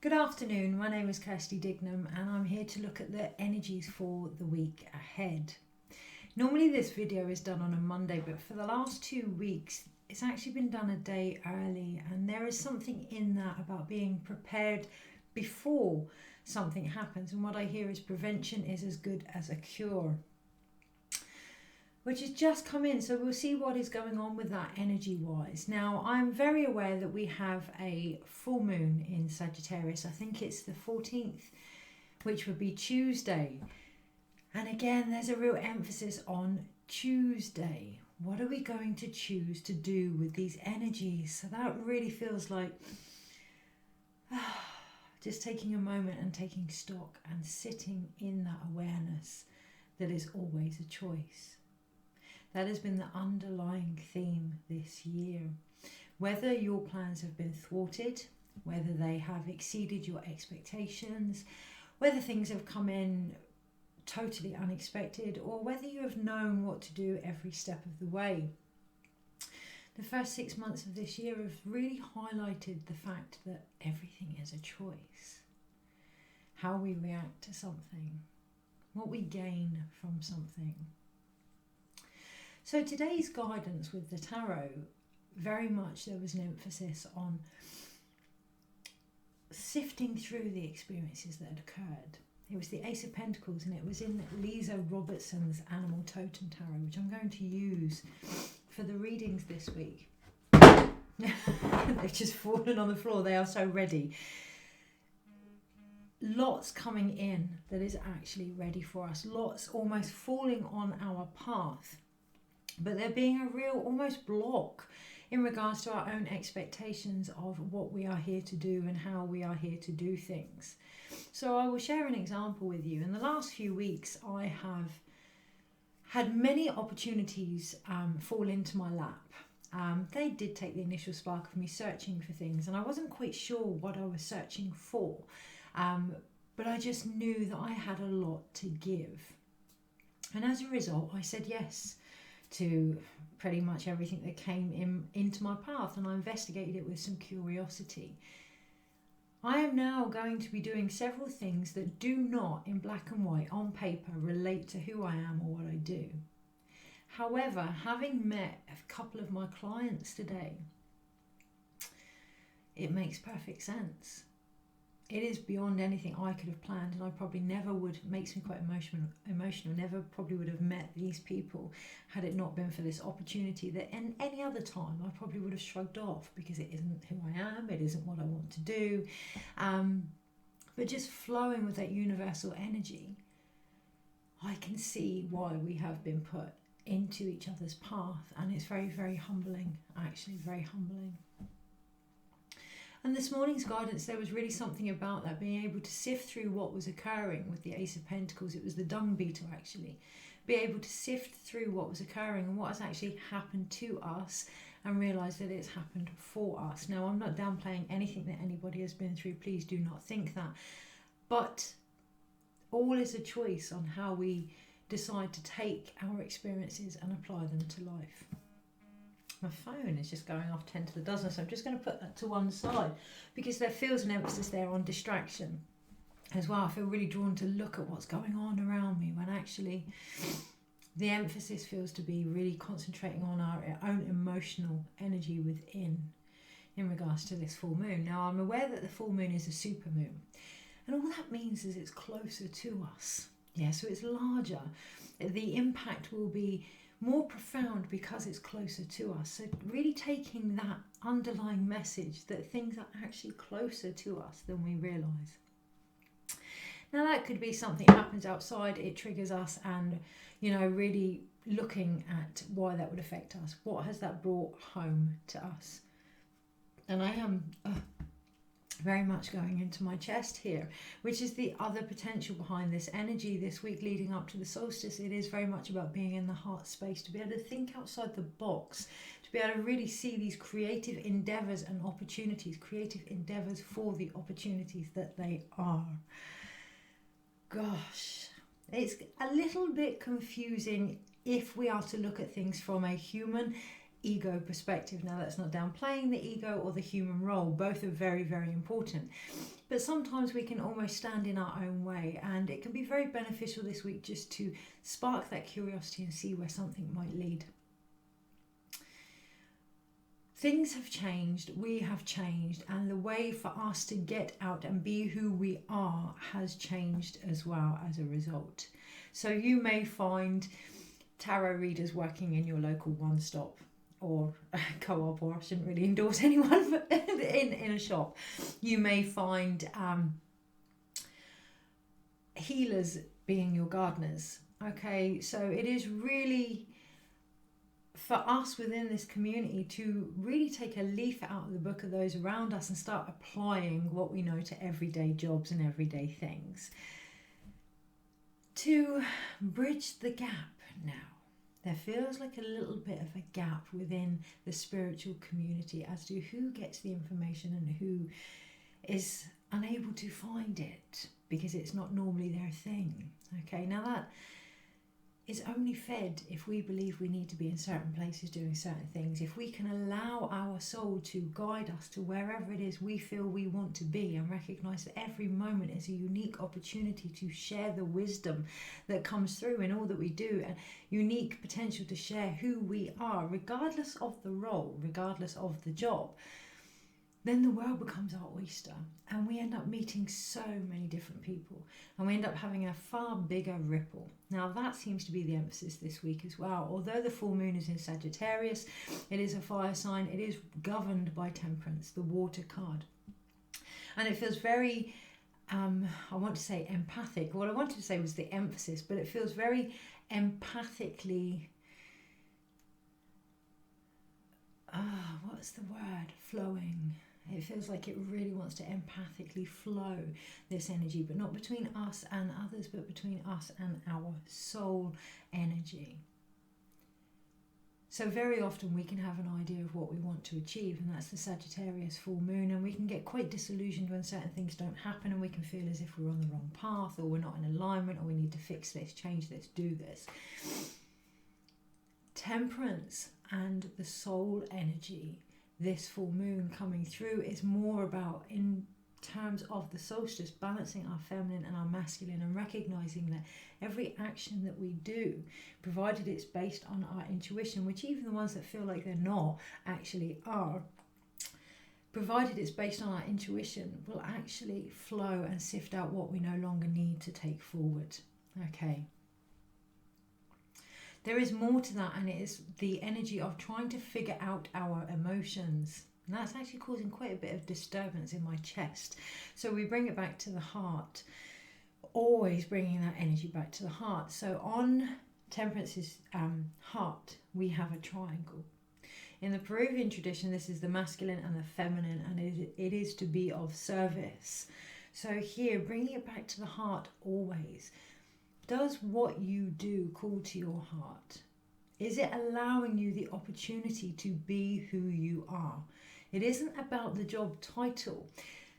Good afternoon, my name is Kirsty Dignam and I'm here to look at the energies for the week ahead. Normally this video is done on a Monday, but for the last 2 weeks it's actually been done a day early, and there is something in that about being prepared before something happens, and what I hear is prevention is as good as a cure, which has just come in, so we'll see what is going on with that energy wise. Now, I'm very aware that we have a full moon in Sagittarius. I think it's the 14th, which would be Tuesday. And again, there's a real emphasis on Tuesday. What are we going to choose to do with these energies? So that really feels like just taking a moment and taking stock and sitting in that awareness that is always a choice. That has been the underlying theme this year. Whether your plans have been thwarted, whether they have exceeded your expectations, whether things have come in totally unexpected, or whether you have known what to do every step of the way. The first 6 months of this year have really highlighted the fact that everything is a choice. How we react to something, what we gain from something. So today's guidance with the tarot, very much there was an emphasis on sifting through the experiences that had occurred. It was the Ace of Pentacles, and it was in Lisa Robertson's Animal Totem Tarot, which I'm going to use for the readings this week. They've just fallen on the floor, they are so ready. Lots coming in that is actually ready for us, lots almost falling on our path. But there being a real almost block in regards to our own expectations of what we are here to do and how we are here to do things. So I will share an example with you. In the last few weeks, I have had many opportunities fall into my lap. They did take the initial spark of me searching for things, and I wasn't quite sure what I was searching for. But I just knew that I had a lot to give. And as a result, I said yes to pretty much everything that came into my path, and I investigated it with some curiosity. I am now going to be doing several things that do not, in black and white, on paper, relate to who I am or what I do. However, having met a couple of my clients today, it makes perfect sense. It is beyond anything I could have planned, and I probably never would, makes me quite emotional, never probably would have met these people had it not been for this opportunity that in any other time I probably would have shrugged off, because it isn't who I am, it isn't what I want to do. But just flowing with that universal energy, I can see why we have been put into each other's path, and it's very, very humbling, actually very humbling. And this morning's guidance, there was really something about that, being able to sift through what was occurring with the Ace of Pentacles. It was the dung beetle, actually. Be able to sift through what was occurring and what has actually happened to us, and realise that it's happened for us. Now, I'm not downplaying anything that anybody has been through. Please do not think that. But all is a choice on how we decide to take our experiences and apply them to life. My phone is just going off 10 to the dozen, so I'm just going to put that to one side, because there feels an emphasis there on distraction as well. I feel really drawn to look at what's going on around me, when actually the emphasis feels to be really concentrating on our own emotional energy within in regards to this full moon. Now, I'm aware that the full moon is a supermoon, and all that means is it's closer to us. Yeah, so it's larger. The impact will be more profound because it's closer to us. So really taking that underlying message that things are actually closer to us than we realise. Now, that could be something that happens outside, it triggers us, and really looking at why that would affect us. What has that brought home to us? And I am very much going into my chest here, which is the other potential behind this energy this week leading up to the solstice. It is very much about being in the heart space, to be able to think outside the box, to be able to really see these creative endeavours and opportunities, creative endeavours for the opportunities that they are. Gosh, it's a little bit confusing if we are to look at things from a human ego perspective. Now, that's not downplaying the ego or the human role. Both are very, very important. But sometimes we can almost stand in our own way, and it can be very beneficial this week just to spark that curiosity and see where something might lead. Things have changed, we have changed, and the way for us to get out and be who we are has changed as well as a result. So you may find tarot readers working in your local one-stop or co-op, or I shouldn't really endorse anyone, but in a shop. You may find healers being your gardeners. Okay, so it is really for us within this community to really take a leaf out of the book of those around us and start applying what we know to everyday jobs and everyday things to bridge the gap now. There feels like a little bit of a gap within the spiritual community as to who gets the information and who is unable to find it because it's not normally their thing. Okay, now that is only fed if we believe we need to be in certain places doing certain things. If we can allow our soul to guide us to wherever it is we feel we want to be, and recognise that every moment is a unique opportunity to share the wisdom that comes through in all that we do, and unique potential to share who we are, regardless of the role, regardless of the job, then the world becomes our oyster, and we end up meeting so many different people, and we end up having a far bigger ripple. Now that seems to be the emphasis this week as well. Although the full moon is in Sagittarius, it is a fire sign, it is governed by Temperance, the water card. And it feels very, I want to say empathic. What I wanted to say was the emphasis, but it feels very empathically, what's the word? Flowing. It feels like it really wants to empathically flow this energy, but not between us and others, but between us and our soul energy. So very often we can have an idea of what we want to achieve, and that's the Sagittarius full moon, and we can get quite disillusioned when certain things don't happen, and we can feel as if we're on the wrong path, or we're not in alignment, or we need to fix this, change this, do this. Temperance and the soul energy, this full moon coming through, is more about, in terms of the solstice, balancing our feminine and our masculine, and recognizing that every action that we do, provided it's based on our intuition, which even the ones that feel like they're not actually are, provided it's based on our intuition, will actually flow and sift out what we no longer need to take forward. Okay. There is more to that, and it is the energy of trying to figure out our emotions. And that's actually causing quite a bit of disturbance in my chest. So we bring it back to the heart, always bringing that energy back to the heart. So on Temperance's heart, we have a triangle. In the Peruvian tradition, this is the masculine and the feminine, and it is to be of service. So here, bringing it back to the heart always. Does what you do call to your heart? Is it allowing you the opportunity to be who you are? It isn't about the job title.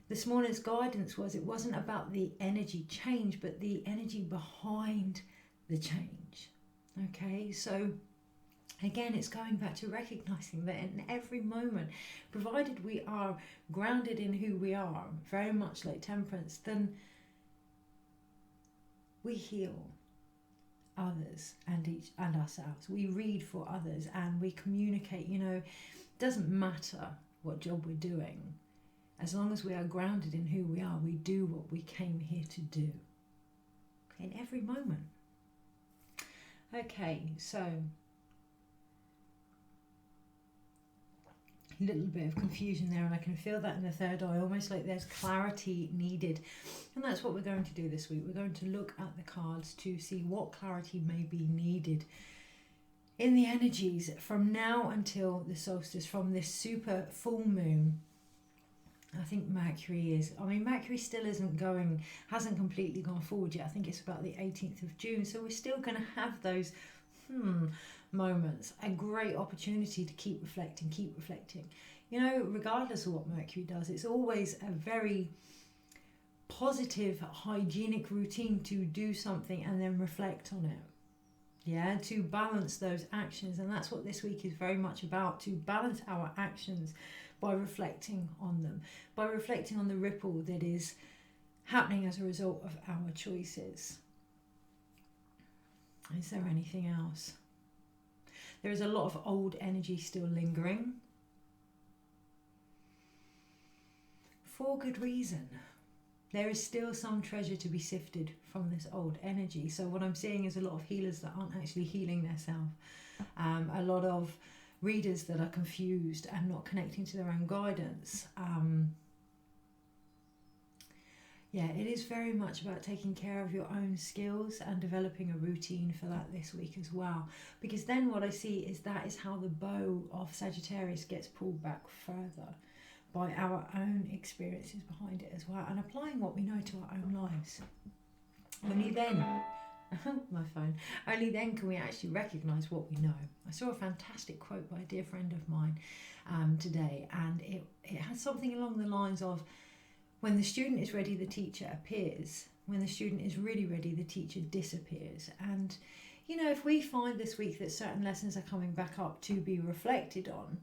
This morning's guidance was, it wasn't about the energy change, but the energy behind the change. Okay, so again, it's going back to recognizing that in every moment, provided we are grounded in who we are, very much like Temperance, then we heal others and ourselves. We read for others and we communicate. You know, it doesn't matter what job we're doing. As long as we are grounded in who we are, we do what we came here to do. In every moment. Okay, so a little bit of confusion there, and I can feel that in the third eye, almost like there's clarity needed. And that's what we're going to do this week. We're going to look at the cards to see what clarity may be needed in the energies from now until the solstice, from this super full moon. I think Mercury still hasn't completely gone forward yet. I think it's about the 18th of June. So we're still going to have those moments, a great opportunity to keep reflecting. You know, regardless of what Mercury does, it's always a very positive, hygienic routine to do something and then reflect on it. Yeah, to balance those actions. And that's what this week is very much about, to balance our actions by reflecting on them, by reflecting on the ripple that is happening as a result of our choices. Is there anything else? There is a lot of old energy still lingering. For good reason. There is still some treasure to be sifted from this old energy. So what I'm seeing is a lot of healers that aren't actually healing themselves. A lot of readers that are confused and not connecting to their own guidance. Yeah, it is very much about taking care of your own skills and developing a routine for that this week as well. Because then what I see is that is how the bow of Sagittarius gets pulled back further by our own experiences behind it as well, and applying what we know to our own lives. Only then, my phone, only then can we actually recognise what we know. I saw a fantastic quote by a dear friend of mine today, and it had something along the lines of, when the student is ready, the teacher appears. When the student is really ready, the teacher disappears. And, you know, if we find this week that certain lessons are coming back up to be reflected on,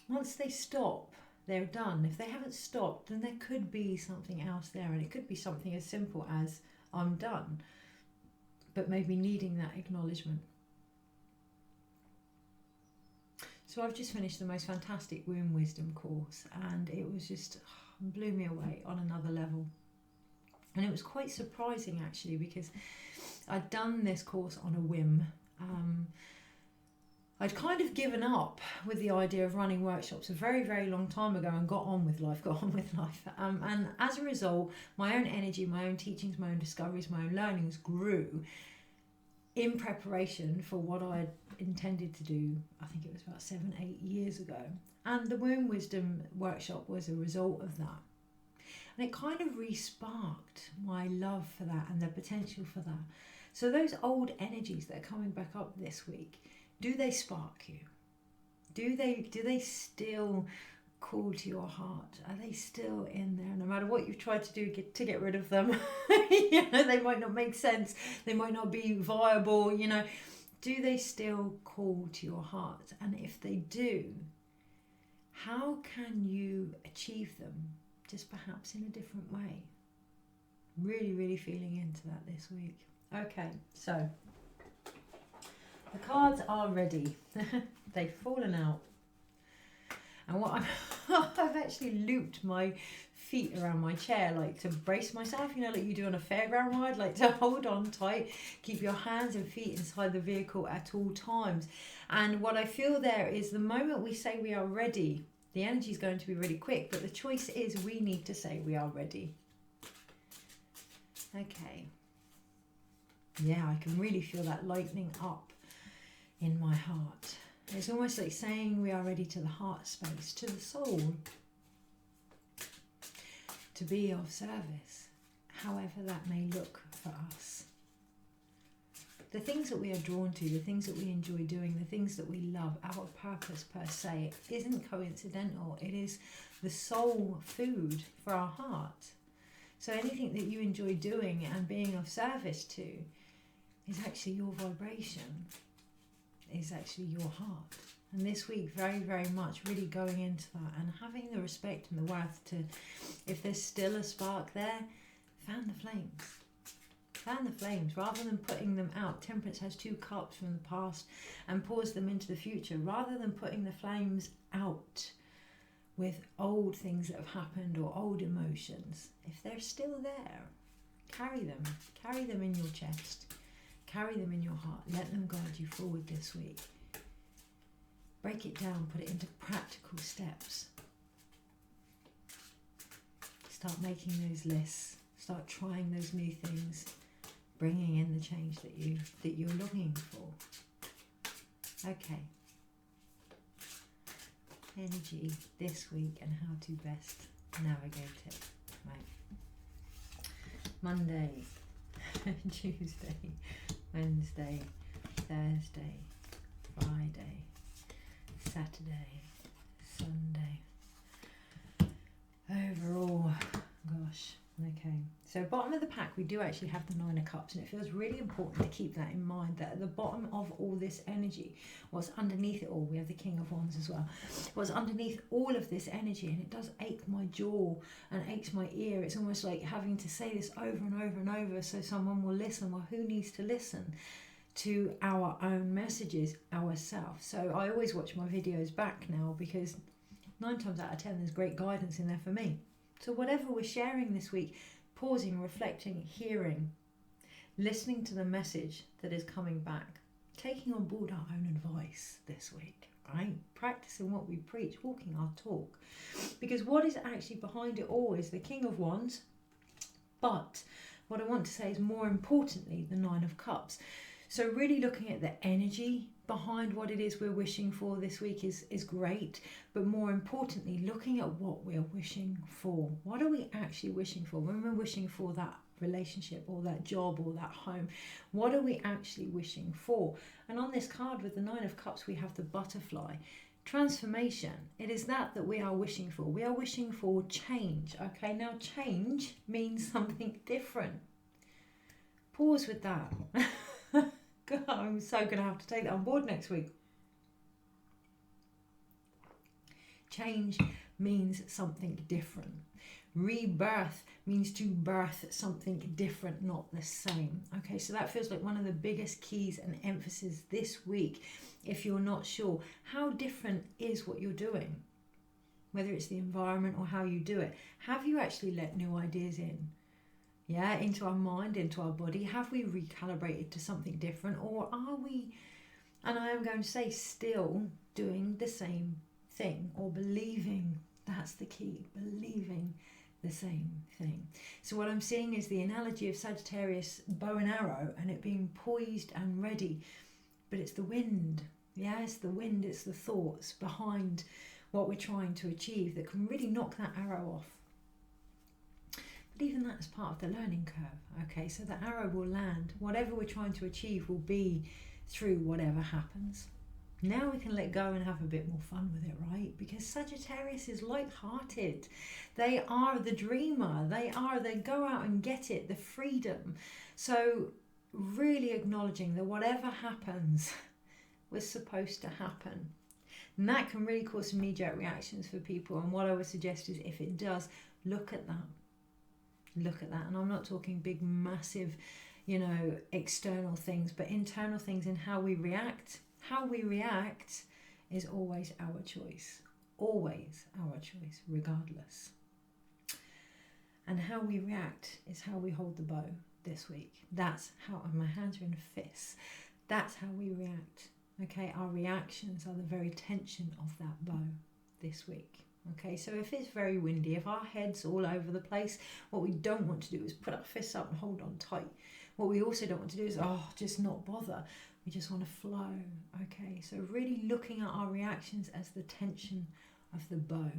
once they stop, they're done. If they haven't stopped, then there could be something else there, and it could be something as simple as, I'm done, but maybe needing that acknowledgement. So I've just finished the most fantastic womb wisdom course, and it was just blew me away on another level. And it was quite surprising actually, because I'd done this course on a whim. I'd kind of given up with the idea of running workshops a very, very long time ago and got on with life. And as a result, my own energy, my own teachings, my own discoveries, my own learnings grew in preparation for what I had intended to do. I think it was about 7-8 years ago. And the Womb Wisdom workshop was a result of that. And it kind of re-sparked my love for that and the potential for that. So those old energies that are coming back up this week, do they spark you? Do they still call to your heart? Are they still in there? No matter what you've tried to do to get rid of them, you know, they might not make sense. They might not be viable, you know. Do they still call to your heart? And if they do, how can you achieve them? Just perhaps in a different way. Really, really feeling into that this week. Okay, so the cards are ready. They've fallen out. And what I've actually looped my feet around my chair, like to brace myself, you know, like you do on a fairground ride, like to hold on tight, keep your hands and feet inside the vehicle at all times. And what I feel there is the moment we say we are ready, the energy is going to be really quick, but the choice is we need to say we are ready. Okay. Yeah, I can really feel that lightening up in my heart. It's almost like saying we are ready to the heart space, to the soul, to be of service, however that may look for us. The things that we are drawn to, the things that we enjoy doing, the things that we love, our purpose per se, isn't coincidental. It is the soul food for our heart. So anything that you enjoy doing and being of service to is actually your vibration, is actually your heart. And this week, very, very much really going into that and having the respect and the worth to, if there's still a spark there, fan the flames. Fan the flames rather than putting them out. Temperance has 2 cups from the past and pours them into the future. Rather than putting the flames out with old things that have happened or old emotions, if they're still there, carry them. Carry them in your chest. Carry them in your heart. Let them guide you forward this week. Break it down. Put it into practical steps. Start making those lists. Start trying those new things. Bringing in the change that you're longing for. Okay. Energy this week and how to best navigate it. Right. Monday, Tuesday, Wednesday, Thursday, Friday, Saturday, Sunday. Overall, gosh, okay. So So bottom of the pack, we do actually have the Nine of Cups, and it feels really important to keep that in mind, that at the bottom of all this energy, what's underneath it all, we have the King of Wands as well, what's underneath all of this energy, and it does ache my jaw and aches my ear. It's almost like having to say this over and over and over so someone will listen. Well, who needs to listen to our own messages ourselves? So I always watch my videos back now, because 9 times out of 10 there's great guidance in there for me. So whatever we're sharing this week, pausing, reflecting, hearing, listening to the message that is coming back, taking on board our own advice this week, right? Practicing what we preach, walking our talk. Because what is actually behind it all is the King of Wands, but what I want to say is more importantly the Nine of Cups. So really looking at the energy behind what it is we're wishing for this week is great, but more importantly, looking at what we're wishing for. What are we actually wishing for? When we're wishing for that relationship or that job or that home, what are we actually wishing for? And on this card with the Nine of Cups, we have the butterfly. Transformation. It is that we are wishing for. We are wishing for change. Okay, now change means something different. Pause with that. God, I'm so going to have to take that on board next week. Change means something different. Rebirth means to birth something different, not the same. Okay, so that feels like one of the biggest keys and emphasis this week. If you're not sure, how different is what you're doing? Whether it's the environment or how you do it. Have you actually let new ideas in? Yeah, into our mind, into our body? Have we recalibrated to something different? Or are we, and I am going to say, still doing the same thing or believing? That's the key, believing the same thing. So what I'm seeing is the analogy of Sagittarius bow and arrow and it being poised and ready, but it's the wind. Yeah, it's the wind, it's the thoughts behind what we're trying to achieve that can really knock that arrow off. But even that is part of the learning curve. Okay, so the arrow will land. Whatever we're trying to achieve will be through whatever happens. Now we can let go and have a bit more fun with it, right? Because Sagittarius is light-hearted. They are the dreamer. They go out and get it, the freedom. So really acknowledging that whatever happens was supposed to happen. And that can really cause some knee-jerk reactions for people. And what I would suggest is if it does, look at that. Look at that. And I'm not talking big, massive, external things, but internal things in how we react. How we react is always our choice. Always our choice, regardless. And how we react is how we hold the bow this week. That's how, and my hands are in fists. That's how we react. Okay, our reactions are the very tension of that bow this week. Okay, so if it's very windy, if our head's all over the place, what we don't want to do is put our fists up and hold on tight. What we also don't want to do is, just not bother. We just want to flow. Okay, so really looking at our reactions as the tension of the bow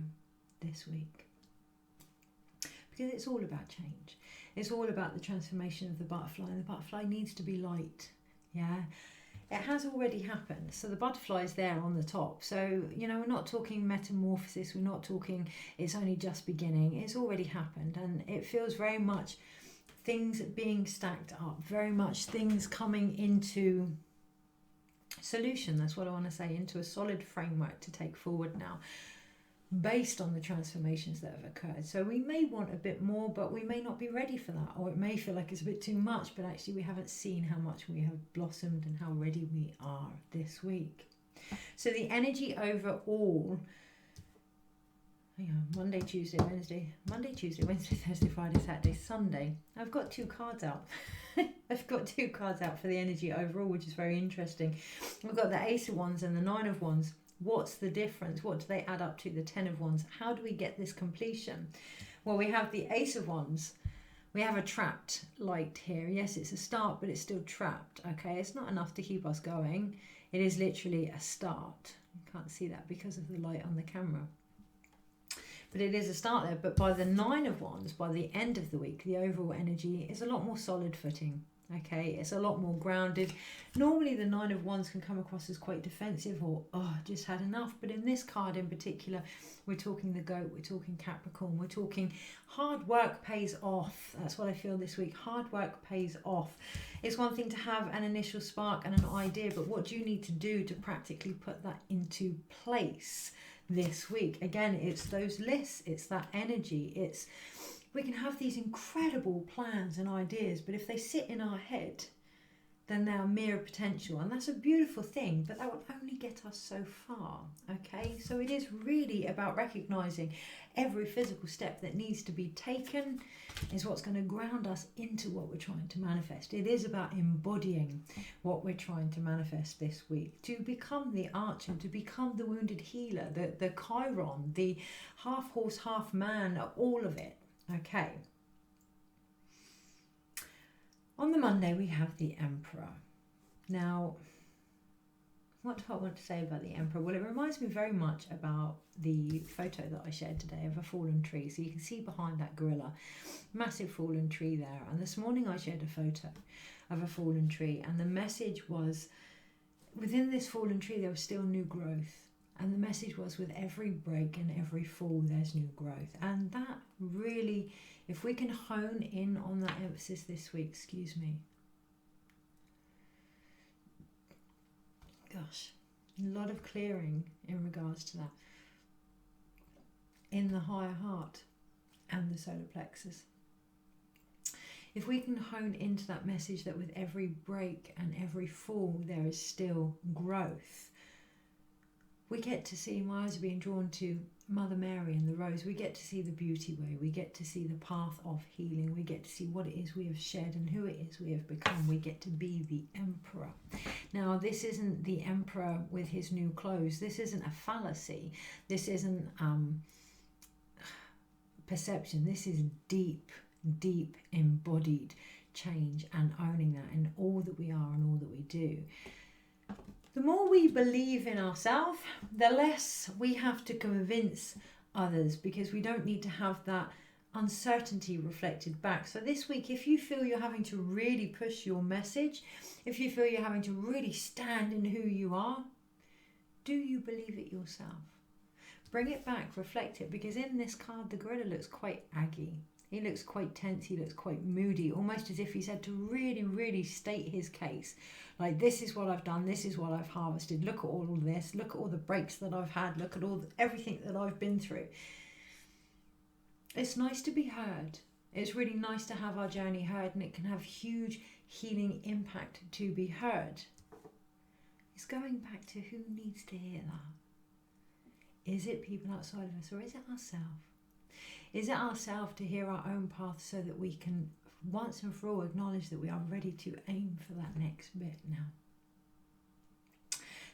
this week. Because it's all about change. It's all about the transformation of the butterfly, and the butterfly needs to be light. Yeah. It has already happened. So the butterfly is there on the top. So, we're not talking metamorphosis. We're not talking it's only just beginning. It's already happened. And it feels very much things being stacked up. Very much things coming into solution. That's what I want to say. Into a solid framework to take forward now. Based on the transformations that have occurred. So we may want a bit more, but we may not be ready for that, or it may feel like it's a bit too much, but actually we haven't seen how much we have blossomed and how ready we are this week. So the energy overall, Monday, Tuesday, Wednesday, Thursday, Friday, Saturday, Sunday. I've got 2 cards out. I've got 2 cards out for the energy overall, which is very interesting. We've got the Ace of Wands and the 9 of Wands. What's the difference? What do they add up to? The 10 of Wands. How do we get this completion? Well, we have the Ace of Wands. We have a trapped light here. Yes, it's a start, but it's still trapped. Okay, it's not enough to keep us going. It is literally a start. You can't see that because of the light on the camera. But it is a start there. But by the 9 of Wands, by the end of the week, the overall energy is a lot more solid footing. Okay, it's a lot more grounded. Normally the Nine of Wands can come across as quite defensive or, oh, just had enough. But in this card in particular, we're talking the goat, we're talking Capricorn, we're talking hard work pays off. That's what I feel this week. Hard work pays off. It's one thing to have an initial spark and an idea, but what do you need to do to practically put that into place this week? Again, it's those lists, it's that energy, we can have these incredible plans and ideas, but if they sit in our head, then they're mere potential. And that's a beautiful thing, but that will only get us so far, okay? So it is really about recognizing every physical step that needs to be taken is what's going to ground us into what we're trying to manifest. It is about embodying what we're trying to manifest this week, to become the archer, to become the wounded healer, the Chiron, the half horse, half man, all of it. Okay. On the Monday, we have the Emperor. Now, what do I want to say about the Emperor? Well, it reminds me very much about the photo that I shared today of a fallen tree. So you can see behind that gorilla, massive fallen tree there. And this morning I shared a photo of a fallen tree. And the message was, within this fallen tree, there was still new growth. And the message was, with every break and every fall, there's new growth. And that really, if we can hone in on that emphasis this week, excuse me. Gosh, a lot of clearing in regards to that. In the higher heart and the solar plexus. If we can hone into that message that with every break and every fall, there is still growth. We get to see, my eyes are being drawn to Mother Mary and the rose. We get to see the beauty way. We get to see the path of healing. We get to see what it is we have shed and who it is we have become. We get to be the Emperor. Now, this isn't the Emperor with his new clothes. This isn't a fallacy. This isn't perception. This is deep, deep embodied change and owning that in all that we are and all that we do. The more we believe in ourselves, the less we have to convince others, because we don't need to have that uncertainty reflected back. So this week, if you feel you're having to really push your message, if you feel you're having to really stand in who you are, do you believe it yourself? Bring it back, reflect it, because in this card, the gorilla looks quite aggy. He looks quite tense, he looks quite moody, almost as if he's had to really, really state his case. Like, this is what I've done, this is what I've harvested, look at all of this, look at all the breaks that I've had, look at everything that I've been through. It's nice to be heard. It's really nice to have our journey heard, and it can have huge healing impact to be heard. It's going back to who needs to hear that. Is it people outside of us, or is it ourselves? Is it ourselves to hear our own path so that we can once and for all acknowledge that we are ready to aim for that next bit now?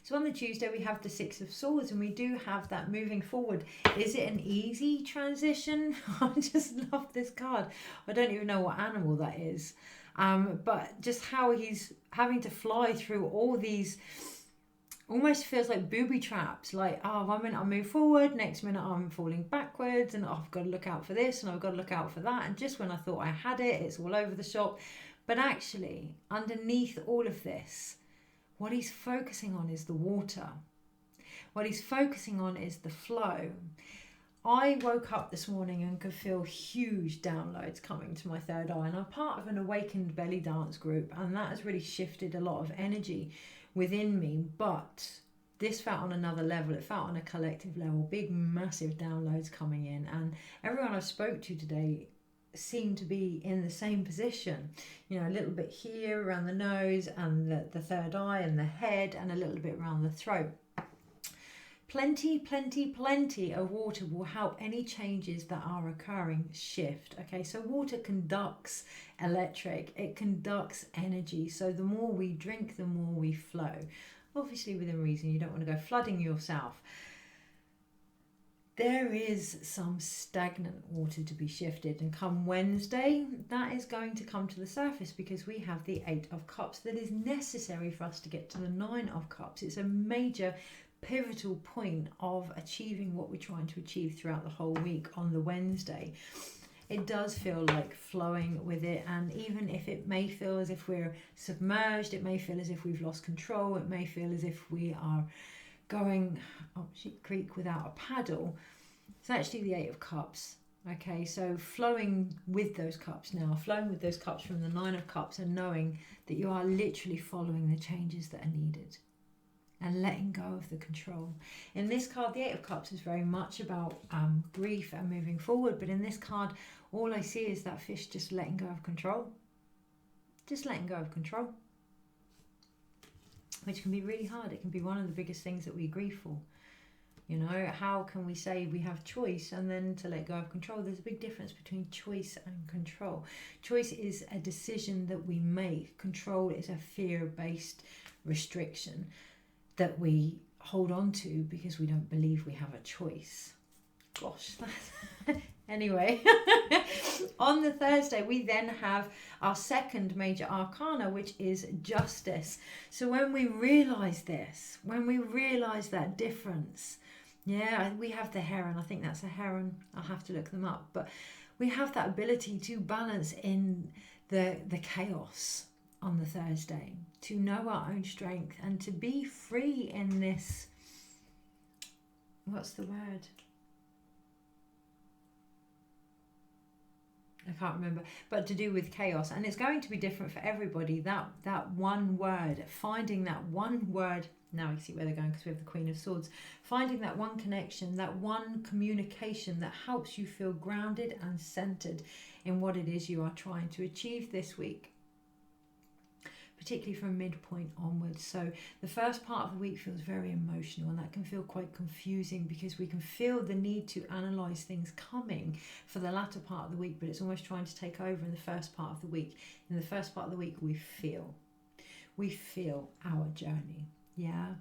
So on the Tuesday, we have the Six of Swords, and we do have that moving forward. Is it an easy transition? I just love this card. I don't even know what animal that is. But just how he's having to fly through all these, almost feels like booby traps. Like, oh, 1 minute I move forward, next minute I'm falling backwards, and I've got to look out for this and I've got to look out for that. And just when I thought I had it, it's all over the shop. But actually, underneath all of this, what he's focusing on is the water. What he's focusing on is the flow. I woke up this morning and could feel huge downloads coming to my third eye. And I'm part of an awakened belly dance group, and that has really shifted a lot of energy within me. But this felt on another level. It felt on a collective level. Big, massive downloads coming in. And everyone I spoke to today seemed to be in the same position. You know, a little bit here around the nose and the third eye and the head, and a little bit around the throat. Plenty, plenty, plenty of water will help any changes that are occurring shift. Okay, so water conducts electric, it conducts energy. So the more we drink, the more we flow. Obviously within reason, you don't want to go flooding yourself. There is some stagnant water to be shifted, and come Wednesday, that is going to come to the surface, because we have the 8 of Cups that is necessary for us to get to the 9 of Cups. It's a major pivotal point of achieving what we're trying to achieve throughout the whole week on the Wednesday. It does feel like flowing with it, and even if it may feel as if we're submerged, it may feel as if we've lost control, it may feel as if we are going up Sheep Creek without a paddle. It's actually the Eight of Cups. Okay, so flowing with those cups now, flowing with those cups from the Nine of Cups, and knowing that you are literally following the changes that are needed and letting go of the control. In this card, the Eight of Cups is very much about grief and moving forward, but in this card, all I see is that fish just letting go of control. Just letting go of control, which can be really hard. It can be one of the biggest things that we grieve for. You know, how can we say we have choice and then to let go of control? There's a big difference between choice and control. Choice is a decision that we make. Control is a fear-based restriction that we hold on to because we don't believe we have a choice. Gosh, anyway. On the Thursday, we then have our second major arcana, which is justice. So when we realize this, when we realize that difference, yeah, we have the heron. I think that's a heron. I'll have to look them up. But we have that ability to balance in the chaos on the Thursday, to know our own strength and to be free in this, what's the word? I can't remember, but to do with chaos. And it's going to be different for everybody. That one word, finding that one word. Now I see where they're going because we have the Queen of Swords. Finding that one connection, that one communication that helps you feel grounded and centered in what it is you are trying to achieve this week, particularly from midpoint onwards. So the first part of the week feels very emotional, and that can feel quite confusing because we can feel the need to analyze things coming for the latter part of the week, but it's almost trying to take over in the first part of the week. In the first part of the week, we feel our journey, yeah,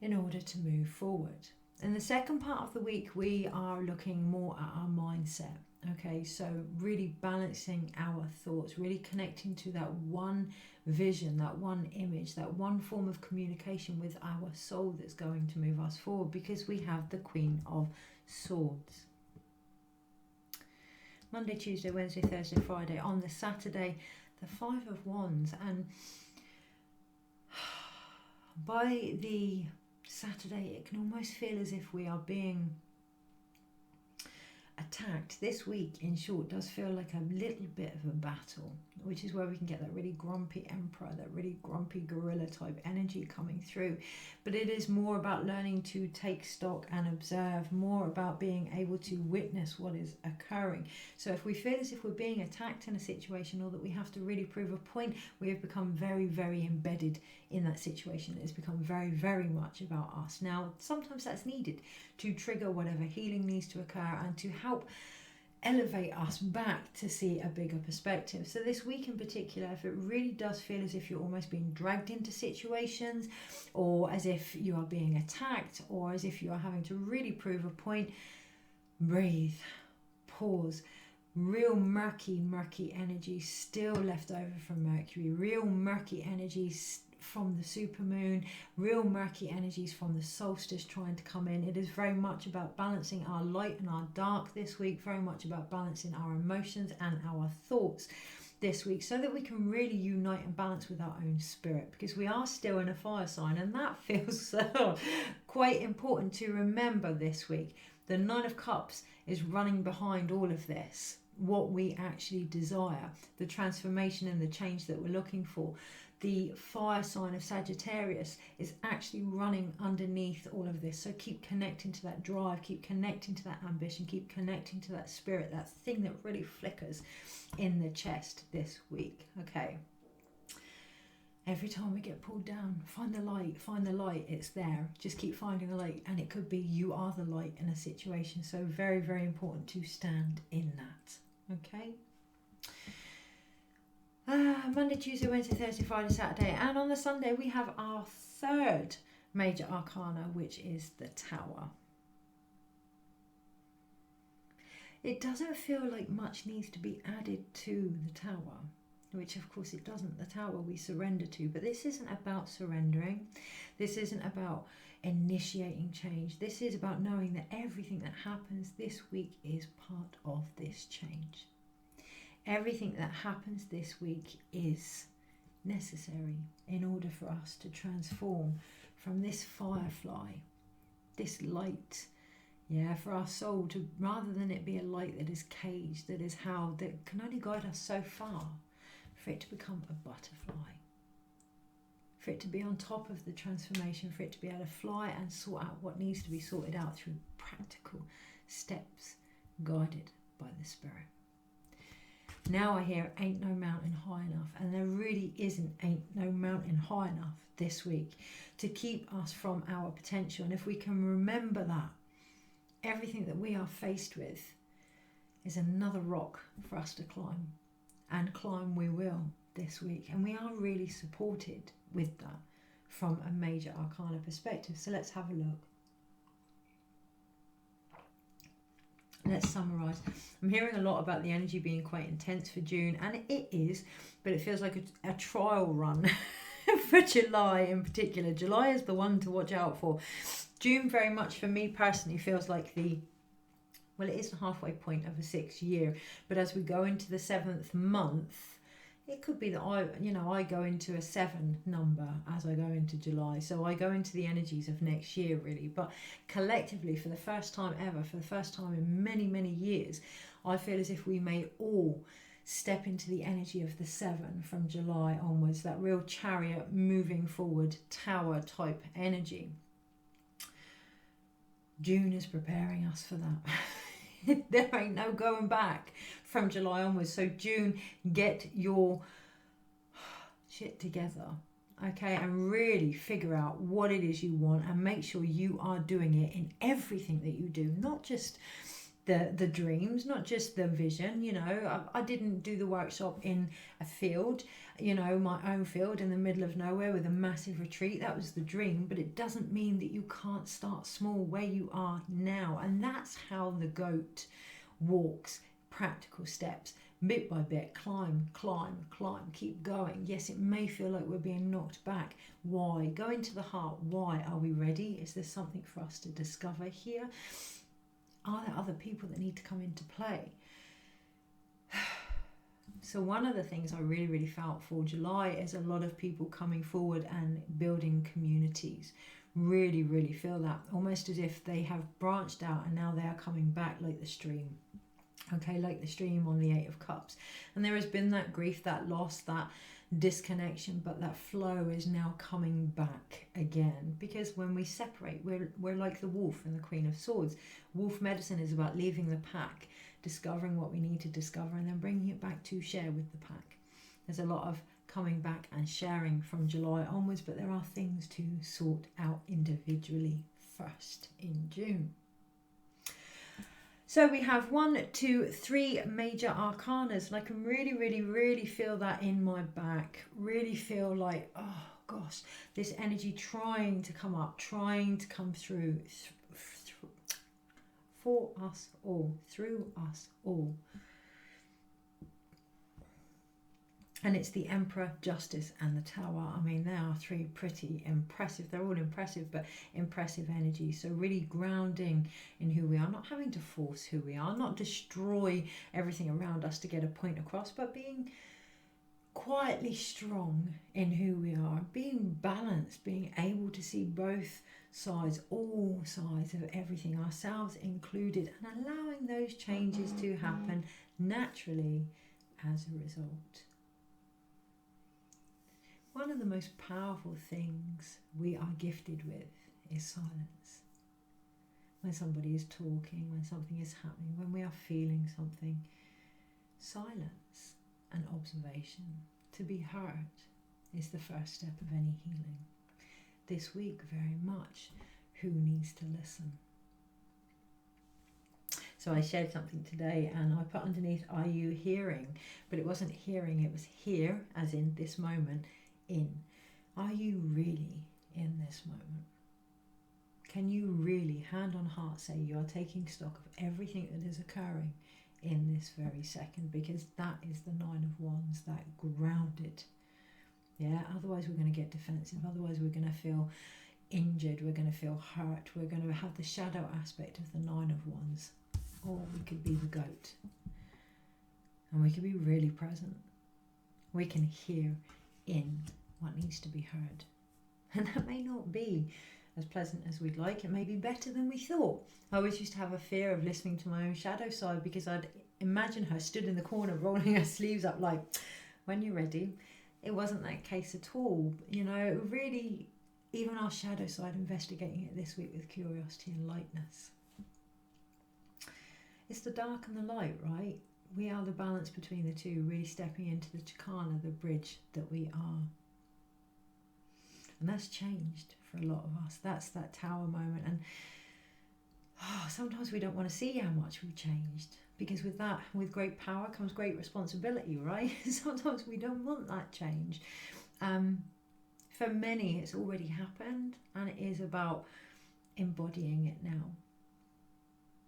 in order to move forward. In the second part of the week, we are looking more at our mindset. Okay, so really balancing our thoughts, really connecting to that one vision, that one image, that one form of communication with our soul that's going to move us forward, because we have the Queen of Swords. Monday, Tuesday, Wednesday, Thursday, Friday. On the Saturday, the Five of Wands. And by the Saturday, it can almost feel as if we are being attacked. This week, in short, does feel like a little bit of a battle, which is where we can get that really grumpy emperor, that really grumpy gorilla type energy coming through. But it is more about learning to take stock and observe, more about being able to witness what is occurring. So if we feel as if we're being attacked in a situation, or that we have to really prove a point, we have become very, very embedded in that situation. It's become very, very much about us. Now, sometimes that's needed to trigger whatever healing needs to occur and to help elevate us back to see a bigger perspective. So this week in particular, if it really does feel as if you're almost being dragged into situations, or as if you are being attacked, or as if you are having to really prove a point, breathe, pause. Real murky energy still left over from Mercury, real murky energies from the supermoon, real murky energies from the solstice trying to come in. It is very much about balancing our light and our dark this week, very much about balancing our emotions and our thoughts this week, so that we can really unite and balance with our own spirit, because we are still in a fire sign, and that feels quite important to remember this week. The Nine of Cups is running behind all of this, what we actually desire, the transformation and the change that we're looking for. The fire sign of Sagittarius is actually running underneath all of this. So keep connecting to that drive, keep connecting to that ambition, keep connecting to that spirit, that thing that really flickers in the chest this week. Okay. Every time we get pulled down, find the light, it's there. Just keep finding the light, and it could be you are the light in a situation. So very, very important to stand in that. Okay. Monday, Tuesday, Wednesday, Thursday, Friday, Saturday, and on the Sunday we have our third major arcana, which is the Tower. It doesn't feel like much needs to be added to the Tower. which of course it doesn't. The Tower we surrender to, but this isn't about surrendering. This isn't about initiating change. This is about knowing that everything that happens this week is part of this change. Everything that happens this week is necessary in order for us to transform from this firefly, this light, for our soul, to, rather than it be a light that is caged, that is held, that can only guide us so far, for it to become a butterfly, for it to be on top of the transformation, for it to be able to fly and sort out what needs to be sorted out through practical steps guided by the Spirit. Now I hear ain't no mountain high enough, and there really ain't no mountain high enough this week to keep us from our potential. And if we can remember that, everything that we are faced with is another rock for us to climb, and climb we will this week. And we are really supported with that from a major arcana perspective. So let's have a look. Let's summarise. I'm hearing a lot about the energy being quite intense for June, and it is, but it feels like a trial run for July in particular. July is the one to watch out for. June very much for me personally feels like it is the halfway point of a 6 year, but as we go into the 7th month, it could be that I go into a 7 number as I go into July. So I go into the energies of next year really. But collectively, for the first time ever, for the first time in many, many years, I feel as if we may all step into the energy of the 7 from July onwards. That real chariot moving forward, tower type energy. June is preparing us for that. There ain't no going back from July onwards. So June, get your shit together, okay, and really figure out what it is you want, and make sure you are doing it in everything that you do, not just the dreams, not just the vision. I didn't do the workshop in a field, my own field in the middle of nowhere with a massive retreat. That was the dream, but it doesn't mean that you can't start small where you are now. And that's how the goat walks. Practical steps, bit by bit, climb, keep going. Yes, it may feel like we're being knocked back. Why? Go into the heart. Why? Are we ready? Is there something for us to discover here? Are there other people that need to come into play? So one of the things I really, really felt for July is a lot of people coming forward and building communities. Really, really feel that. Almost as if they have branched out and now they are coming back like the stream. Okay, like the stream on the 8 of Cups. And there has been that grief, that loss, that disconnection, but that flow is now coming back again. Because when we separate, we're like the wolf and the Queen of Swords. Wolf medicine is about leaving the pack, discovering what we need to discover, and then bringing it back to share with the pack. There's a lot of coming back and sharing from July onwards, but there are things to sort out individually first in June. So we have 1, 2, 3 major arcanas, and I can really, really, really feel that in my back. Really feel like, oh gosh, this energy trying to come up, trying to come through for us all, through us all. And it's the Emperor, Justice, and the Tower. I mean, they are 3 pretty impressive. They're all impressive, but impressive energy. So really grounding in who we are, not having to force who we are, not destroy everything around us to get a point across, but being quietly strong in who we are, being balanced, being able to see both sides, all sides of everything, ourselves included, and allowing those changes to happen naturally as a result. One of the most powerful things we are gifted with is silence. When somebody is talking, when something is happening, when we are feeling something, silence and observation. To be heard is the first step of any healing. This week, very much, who needs to listen? So I shared something today and I put underneath, are you hearing? But it wasn't hearing, it was here, as in this moment. Are you really in this moment? Can you really, hand on heart, say you are taking stock of everything that is occurring in this very second, because that is the Nine of Wands, that grounded. Yeah, otherwise we're going to get defensive, otherwise we're going to feel injured, we're going to feel hurt, we're going to have the shadow aspect of the Nine of Wands. Or we could be the goat, and we could be really present. We can hear in what needs to be heard, and that may not be as pleasant as we'd like. It may be better than we thought. I always used to have a fear of listening to my own shadow side, because I'd imagine her stood in the corner rolling her sleeves up like, when you're ready. It wasn't that case at all. You know, really, even our shadow side, investigating it this week with curiosity and lightness. It's the dark and the light, right? We are the balance between the two, really stepping into the Chicana, the bridge that we are. And that's changed for a lot of us. That's that tower moment. And sometimes we don't want to see how much we've changed, because with that, with great power comes great responsibility, right? Sometimes we don't want that change. For many, it's already happened, and it is about embodying it now.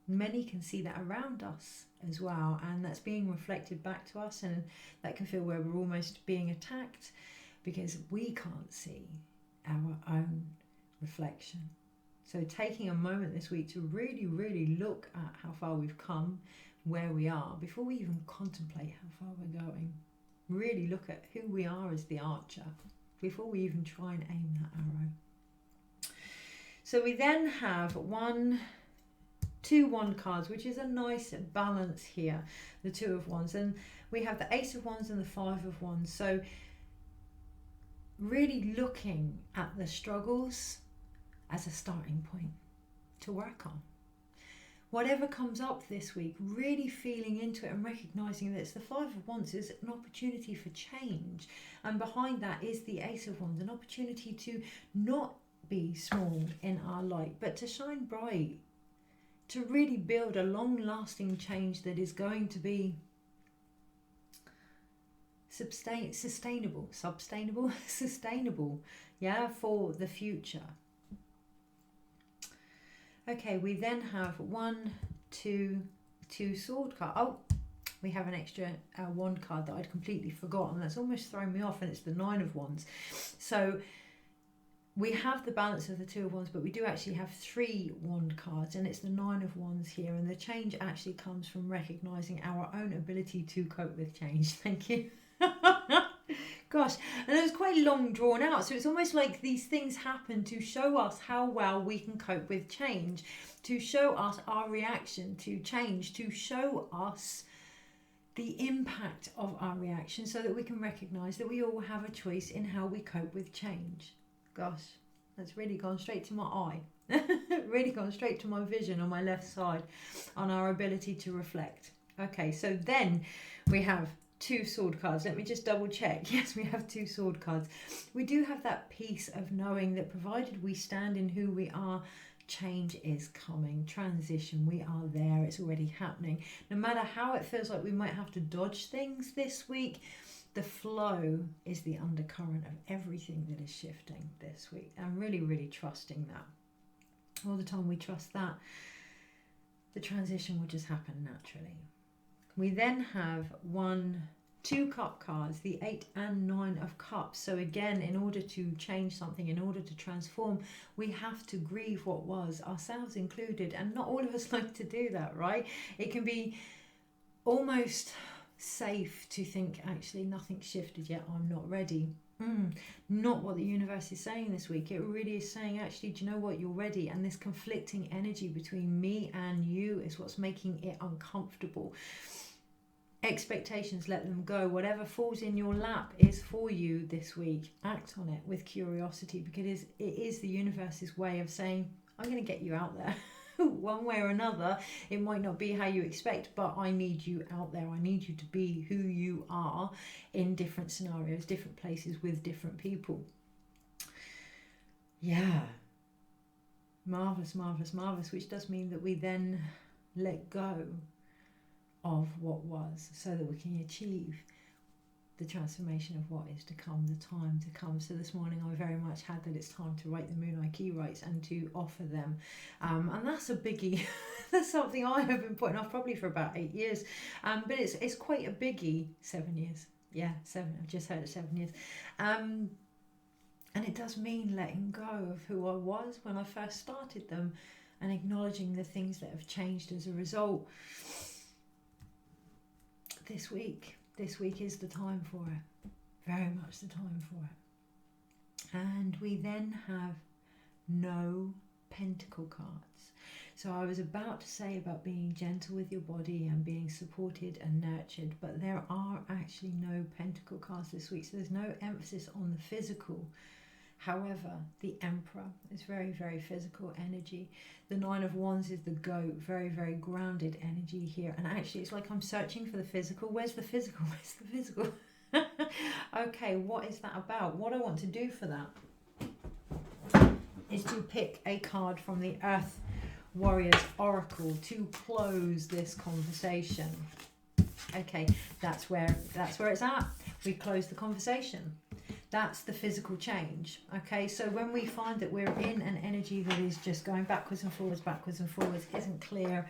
Many can see that around us as well, and that's being reflected back to us, and that can feel where we're almost being attacked because we can't see our own reflection. So taking a moment this week to really, really look at how far we've come, where we are, before we even contemplate how far we're going. Really look at who we are as the archer before we even try and aim that arrow. So we then have two wand cards, which is a nice balance here, the Two of Wands, and we have the Ace of Wands and the Five of Wands. So really looking at the struggles as a starting point to work on. Whatever comes up this week, really feeling into it and recognizing that it's the Five of Wands is an opportunity for change, and behind that is the Ace of Wands, an opportunity to not be small in our light, but to shine bright, to really build a long-lasting change that is going to be sustainable, yeah, for the future. Okay, we then have two sword cards. Oh, we have an extra wand card that I'd completely forgotten. That's almost thrown me off, and it's the Nine of Wands. So we have the balance of the Two of Wands, but we do actually have three wand cards, and it's the Nine of Wands here. And the change actually comes from recognizing our own ability to cope with change. Thank you. Gosh, and it was quite long drawn out, so it's almost like these things happen to show us how well we can cope with change, to show us our reaction to change, to show us the impact of our reaction, so that we can recognize that we all have a choice in how we cope with change. Gosh, that's really gone straight to my eye. Really gone straight to my vision on my left side, on our ability to reflect. Okay, so then we have two sword cards. Let me just double check. Yes, we have two sword cards. We do have that piece of knowing that provided we stand in who we are, change is coming. Transition, we are there. It's already happening. No matter how it feels like we might have to dodge things this week, the flow is the undercurrent of everything that is shifting this week. I'm really, really trusting that. All the time we trust that, the transition will just happen naturally. We then have two cup cards, the 8 and 9 of cups. So again, in order to change something, in order to transform, we have to grieve what was, ourselves included. And not all of us like to do that, right? It can be almost safe to think, actually, nothing's shifted yet, I'm not ready. Not what the universe is saying this week. It really is saying, actually, do you know what, you're ready. And this conflicting energy between me and you is what's making it uncomfortable. Expectations, let them go. Whatever falls in your lap is for you this week. Act on it with curiosity, because it is the universe's way of saying, I'm going to get you out there. One way or another. It might not be how you expect, but I need you out there. I need you to be who you are in different scenarios, different places, with different people. Yeah. Marvellous, marvellous, marvellous, which does mean that we then let go of what was, so that we can achieve the transformation of what is to come, the time to come. So this morning I very much had that it's time to write the Moon Eye key rights and to offer them. And that's a biggie. That's something I have been putting off probably for about 8 years. But it's quite a biggie. 7 years. Yeah, 7. I've just heard it, 7 years. And it does mean letting go of who I was when I first started them and acknowledging the things that have changed as a result. This week is the time for it. Very much the time for it. And we then have no pentacle cards. So I was about to say about being gentle with your body and being supported and nurtured, but there are actually no pentacle cards this week. So there's no emphasis on the physical. However, the Emperor is very, very physical energy. The Nine of Wands is the goat, very, very grounded energy here. And actually, it's like I'm searching for the physical. Where's the physical? Where's the physical? Okay, what is that about? What I want to do for that is to pick a card from the Earth Warriors Oracle to close this conversation. Okay, that's where it's at. We close the conversation. That's the physical change. Okay, so when we find that we're in an energy that is just going backwards and forwards, isn't clear,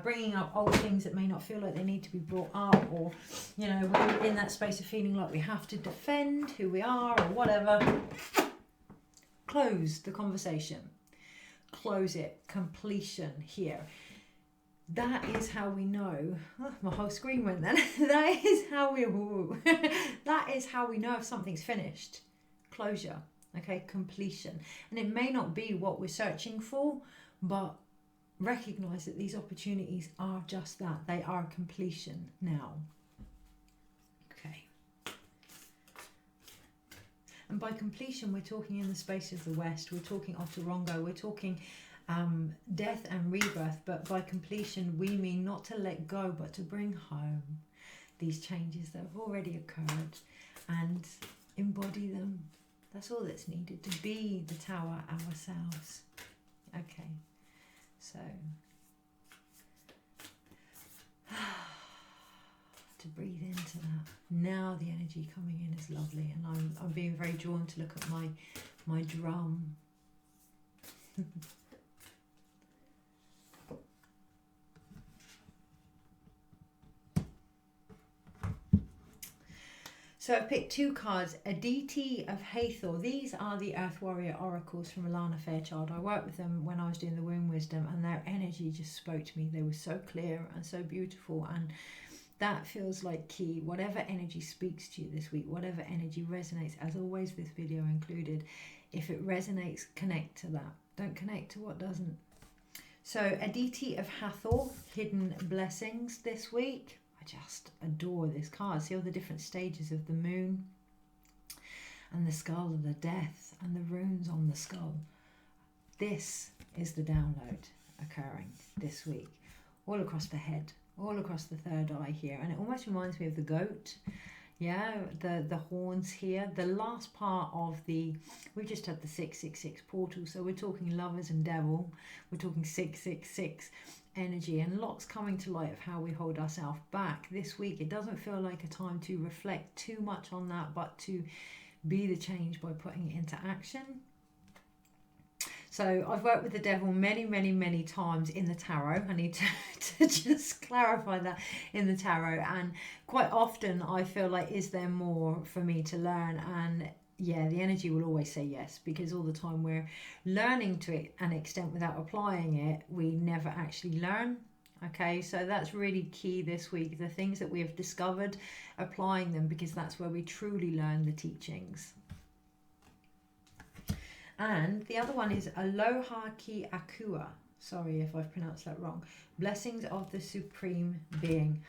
bringing up old things that may not feel like they need to be brought up, or, you know, we're in that space of feeling like we have to defend who we are or whatever, close the conversation. Close it. Completion here. That is how we know. Oh, my whole screen went then. That is how we know if something's finished. Closure. Okay, completion. And it may not be what we're searching for, but recognize that these opportunities are just that. They are completion now. Okay. And by completion, we're talking in the space of the West. We're talking Otorongo. We're talking death and rebirth, but by completion we mean not to let go but to bring home these changes that have already occurred and embody them. That's all that's needed, to be the tower ourselves. Okay, so to breathe into that. Now the energy coming in is lovely, and I'm being very drawn to look at my drum. So I've picked 2 cards, Aditi of Hathor. These are the Earth Warrior Oracles from Alana Fairchild. I worked with them when I was doing the Womb Wisdom, and their energy just spoke to me. They were so clear and so beautiful, and that feels like key. Whatever energy speaks to you this week, whatever energy resonates, as always this video included, if it resonates, connect to that. Don't connect to what doesn't. So Aditi of Hathor, hidden blessings this week. Just adore this card. See all the different stages of the moon and the skull of the death and the runes on the skull. This is the download occurring this week, all across the head, all across the third eye here, and it almost reminds me of the goat. Yeah, the horns here. The last part of we just had the 666 portal, so we're talking lovers and devil. We're talking 666 energy, and lots coming to light of how we hold ourselves back this week. It doesn't feel like a time to reflect too much on that, but to be the change by putting it into action. So I've worked with the devil many times in the tarot. I need to just clarify that, in the tarot, and quite often I feel like, is there more for me to learn? And yeah, the energy will always say yes, because all the time we're learning to an extent without applying it, we never actually learn. Okay, so that's really key this week. The things that we have discovered, applying them, because that's where we truly learn the teachings. And the other one is Aloha Ki Akua. Sorry if I've pronounced that wrong. Blessings of the Supreme Being.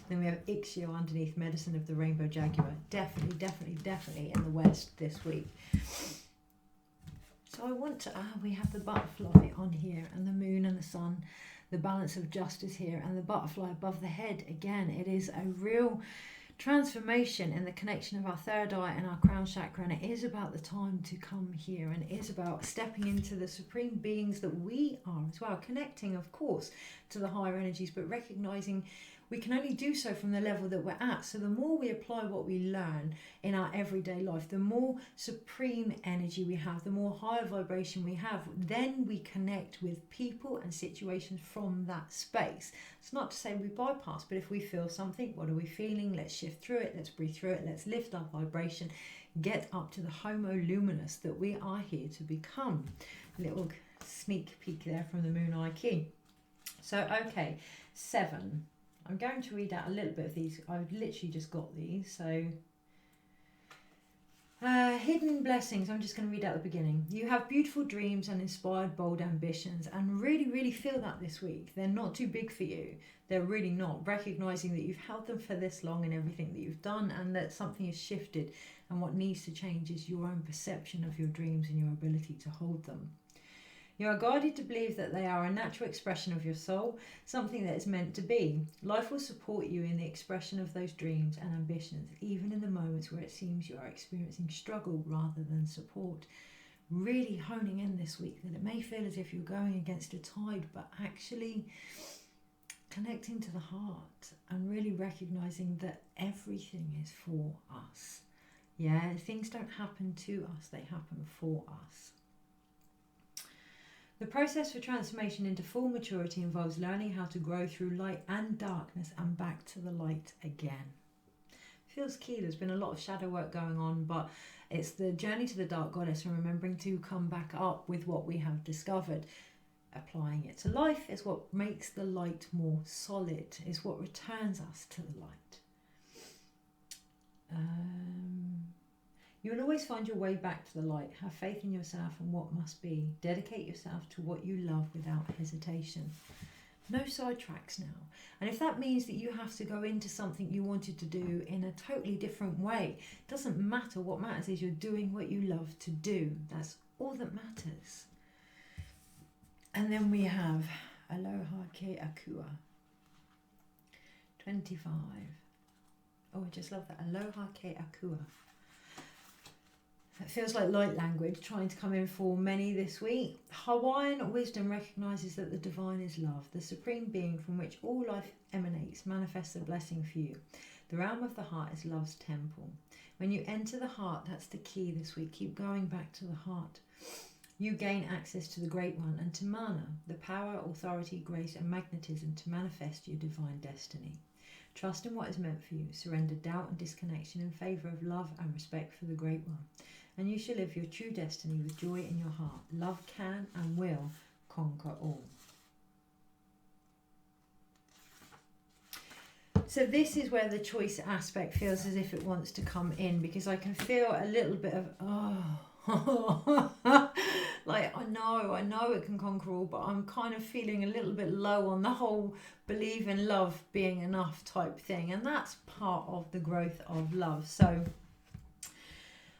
Then we have Ixio underneath, Medicine of the Rainbow Jaguar. Definitely in the West this week. So I want to, we have the butterfly on here, and the moon and the sun, the balance of justice here, and the butterfly above the head. Again, it is a real transformation in the connection of our third eye and our crown chakra, and it is about the time to come here, and it is about stepping into the supreme beings that we are as well, connecting of course to the higher energies, but recognizing we can only do so from the level that we're at. So the more we apply what we learn in our everyday life, the more supreme energy we have, the more higher vibration we have, then we connect with people and situations from that space. It's not to say we bypass, but if we feel something, what are we feeling? Let's shift through it, let's breathe through it, let's lift our vibration, get up to the Homo luminous that we are here to become. Little sneak peek there from the Moon IQ. So, okay, 7. I'm going to read out a little bit of these. I've literally just got these. So, hidden blessings. I'm just going to read out the beginning. You have beautiful dreams and inspired, bold ambitions, and really, really feel that this week. They're not too big for you. They're really not. Recognizing that you've held them for this long in everything that you've done, and that something has shifted, and what needs to change is your own perception of your dreams and your ability to hold them. You are guided to believe that they are a natural expression of your soul, something that is meant to be. Life will support you in the expression of those dreams and ambitions, even in the moments where it seems you are experiencing struggle rather than support. Really honing in this week that it may feel as if you're going against a tide, but actually connecting to the heart and really recognizing that everything is for us. Yeah, things don't happen to us, they happen for us. The process for transformation into full maturity involves learning how to grow through light and darkness and back to the light again. Feels key. There's been a lot of shadow work going on, but it's the journey to the dark goddess and remembering to come back up with what we have discovered. Applying it to life is what makes the light more solid, is what returns us to the light. You will always find your way back to the light. Have faith in yourself and what must be. Dedicate yourself to what you love without hesitation. No sidetracks now. And if that means that you have to go into something you wanted to do in a totally different way, it doesn't matter. What matters is you're doing what you love to do. That's all that matters. And then we have Aloha Ke Akua. 25. Oh, I just love that. Aloha Ke Akua. It feels like light language trying to come in for many this week. Hawaiian wisdom recognises that the divine is love. The supreme being from which all life emanates manifests a blessing for you. The realm of the heart is love's temple. When you enter the heart, that's the key this week. Keep going back to the heart. You gain access to the Great One and to mana, the power, authority, grace and magnetism to manifest your divine destiny. Trust in what is meant for you. Surrender doubt and disconnection in favour of love and respect for the Great One. And you shall live your true destiny with joy in your heart. Love can and will conquer all. So this is where the choice aspect feels as if it wants to come in, because I can feel a little bit of, like I know it can conquer all, but I'm kind of feeling a little bit low on the whole believe in love being enough type thing. And that's part of the growth of love. So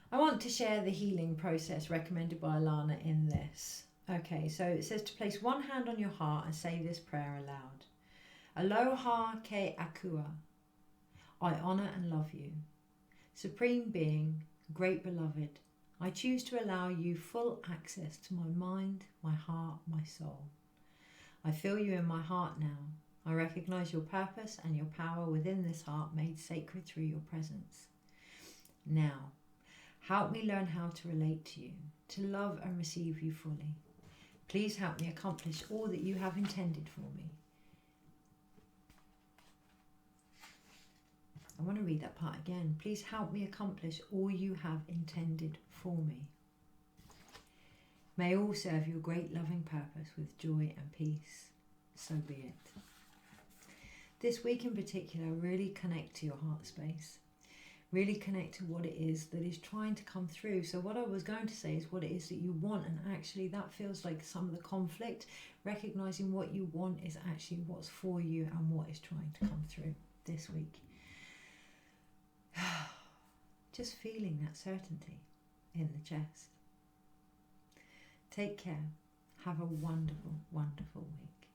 I want to share the healing process recommended by Alana in this. Okay, so it says to place one hand on your heart and say this prayer aloud. Aloha Ke Akua. I honour and love you. Supreme Being, Great Beloved, I choose to allow you full access to my mind, my heart, my soul. I feel you in my heart now. I recognise your purpose and your power within this heart made sacred through your presence. Now, help me learn how to relate to you, to love and receive you fully. Please help me accomplish all that you have intended for me. I want to read that part again. Please help me accomplish all you have intended for me. May all serve your great loving purpose with joy and peace. So be it. This week in particular, really connect to your heart space. Really connect to what it is that is trying to come through. So what I was going to say is what it is that you want, and actually that feels like some of the conflict. Recognizing what you want is actually what's for you and what is trying to come through this week. Just feeling that certainty in the chest. Take care. Have a wonderful, wonderful week.